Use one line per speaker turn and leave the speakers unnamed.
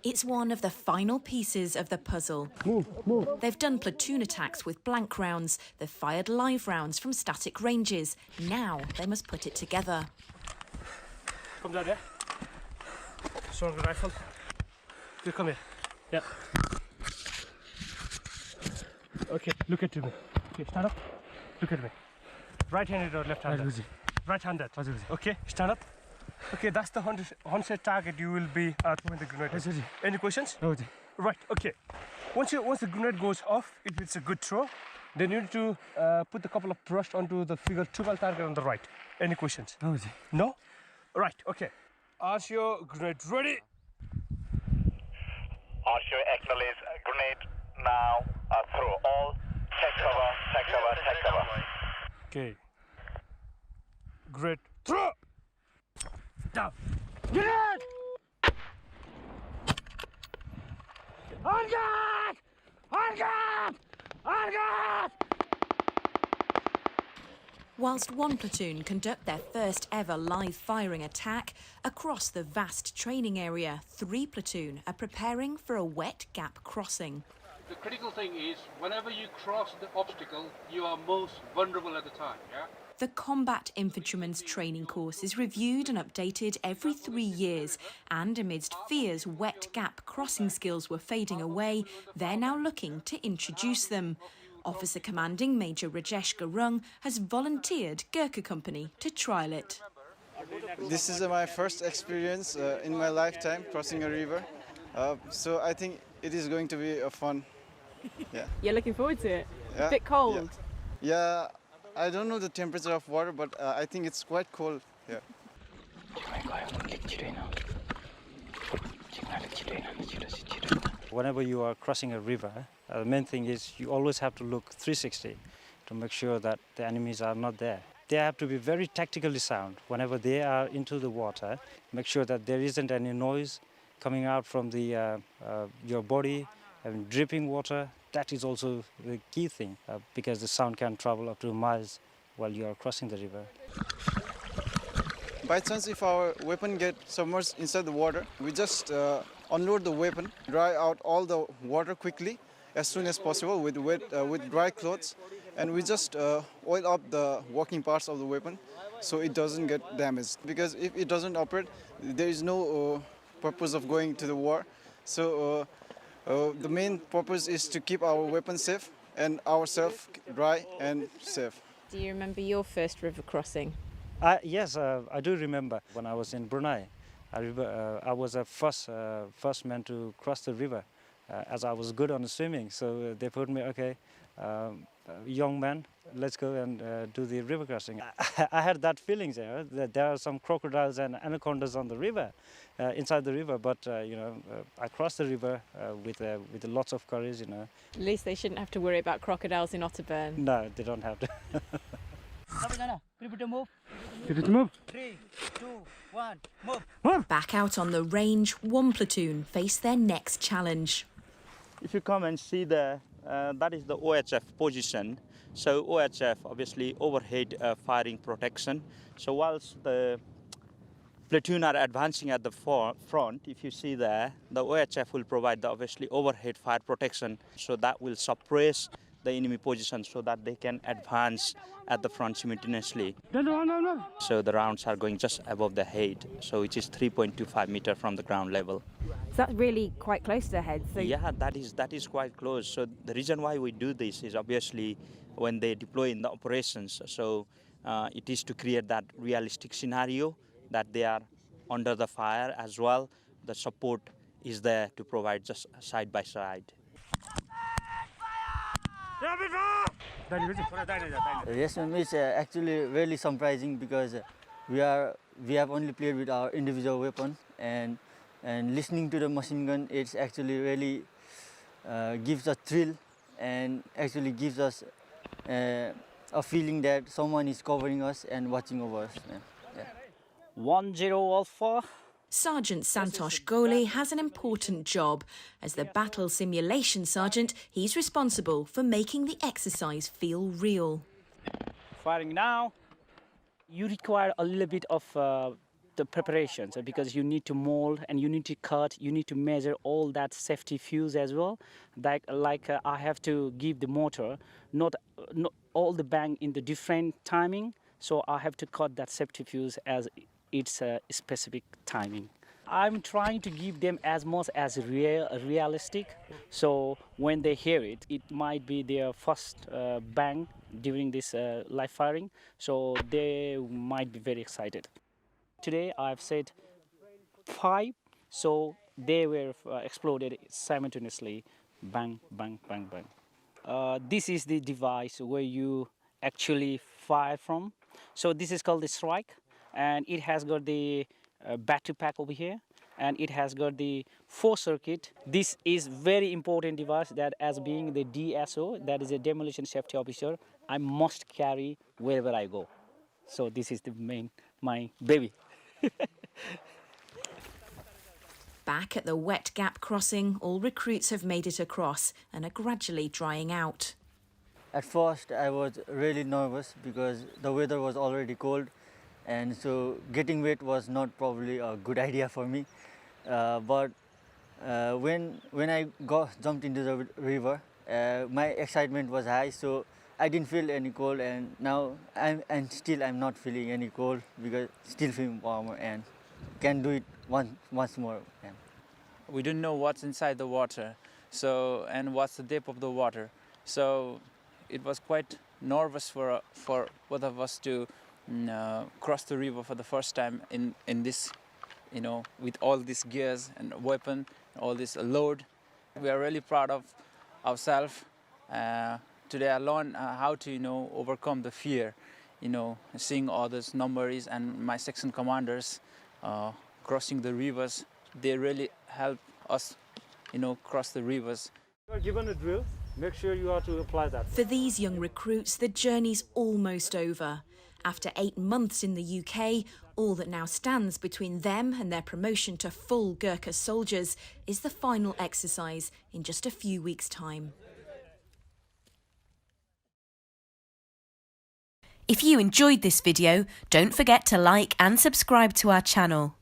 It's one of the final pieces of the puzzle.
Move.
They've done platoon attacks with blank rounds. They've fired live rounds from static ranges. Now they must put it together.
Come down here. Show the rifle. You come here. Yeah. Okay, look at me. Okay, stand up. Look at me. Right-handed or left-handed? Right-handed. Okay, stand up. Okay, that's the 100 target you will be throwing the grenade. Any questions?
No.
Right, okay. Once the grenade goes off, if it's a good throw, then you need to put a couple of brush onto the figure 12 target on the right. Any questions?
No.
No? Right, okay. Ask your grenade ready.
Archer acknowledge grenade now through all. Take cover.
Okay. Grenade throw! Down.
Grenade! On guard! On guard! On guard!
Whilst one platoon conduct their first ever live firing attack, across the vast training area, 3 platoon are preparing for a wet gap crossing.
The critical thing is, whenever you cross the obstacle, you are most vulnerable at the time, yeah?
The Combat Infantryman's Training Course is reviewed and updated every 3 years, and amidst fears wet gap crossing skills were fading away, they're now looking to introduce them. Officer Commanding Major Rajesh Gurung has volunteered Gurkha Company to trial it.
This is my first experience in my lifetime crossing a river, so I think it is going to be a fun. Yeah.
You're looking forward to it?
Yeah.
A bit cold?
Yeah, I don't know the temperature of water, but I think it's quite cold here.
Whenever you are crossing a river, the main thing is you always have to look 360 to make sure that the enemies are not there. They have to be very tactically sound. Whenever they are into the water, make sure that there isn't any noise coming out from the your body, and dripping water. That is also the key thing, because the sound can travel up to miles while you are crossing the river.
By chance, if our weapon gets submerged inside the water, we just unload the weapon, dry out all the water quickly, as soon as possible with dry clothes, and we just oil up the working parts of the weapon so it doesn't get damaged. Because if it doesn't operate, there is no purpose of going to the war. So the main purpose is to keep our weapon safe and ourselves dry and safe.
Do you remember your first river crossing?
Yes, I do remember when I was in Brunei. I was a first man to cross the river, as I was good on swimming. So they put me, okay, young man, let's go and do the river crossing. I had that feeling there that there are some crocodiles and anacondas on the river, inside the river. But I crossed the river with lots of courage.
At least they shouldn't have to worry about crocodiles in Otterburn.
No, they don't have to.
Move.
3, 2, 1, move.
Back out on the range, one platoon face their next challenge.
If you come and see there, that is the OHF position. So OHF, obviously overhead firing protection. So whilst the platoon are advancing at the front, if you see there, the OHF will provide the obviously overhead fire protection. So that will suppress the enemy position so that they can advance at the front simultaneously.
No.
So the rounds are going just above the head, so it is 3.25 meters from the ground level.
So that's really quite close to the head. So
yeah, that is quite close. So the reason why we do this is obviously when they deploy in the operations, so it is to create that realistic scenario that they are under the fire as well. The support is there to provide just side by side.
Yes, ma'am, it's actually really surprising because we have only played with our individual weapon, and listening to the machine gun, it's actually really gives a thrill and actually gives us a feeling that someone is covering us and watching over us. Yeah. 10 Alpha.
Sergeant Santosh Goli has an important job. As the battle simulation sergeant, he's responsible for making the exercise feel real.
Firing now. You require a little bit of the preparations, because you need to mold and you need to cut, you need to measure all that safety fuse as well. Like I have to give the motor not all the bang in the different timing, so I have to cut that safety fuse as its specific timing. I'm trying to give them as much as realistic, so when they hear it, it might be their first bang during this live firing, so they might be very excited. Today I've said 5, so they were exploded simultaneously, bang, bang, bang, bang. This is the device where you actually fire from. So this is called the Strike, and it has got the battery pack over here, and it has got the 4 circuit. This is very important device that, as being the DSO, that is a demolition safety officer, I must carry wherever I go. So this is my baby.
Back at the Wet Gap crossing, all recruits have made it across and are gradually drying out.
At first, I was really nervous because the weather was already cold, and so getting wet was not probably a good idea for me. But when I jumped into the river, my excitement was high, so I didn't feel any cold, and now I'm not feeling any cold because still feeling warmer and can do it once more. Yeah.
We didn't know what's inside the water, so and what's the depth of the water. So it was quite nervous for both of us to cross the river for the first time in this, with all these gears and weapon, all this load. We are really proud of ourselves. Today I learned how to overcome the fear, seeing all those numbers and my section commanders crossing the rivers. They really help us, cross the rivers.
You are given a drill, make sure you have to apply that.
For these young recruits, the journey's almost over. After 8 months in the UK, all that now stands between them and their promotion to full Gurkha soldiers is the final exercise in just a few weeks' time. If you enjoyed this video, don't forget to like and subscribe to our channel.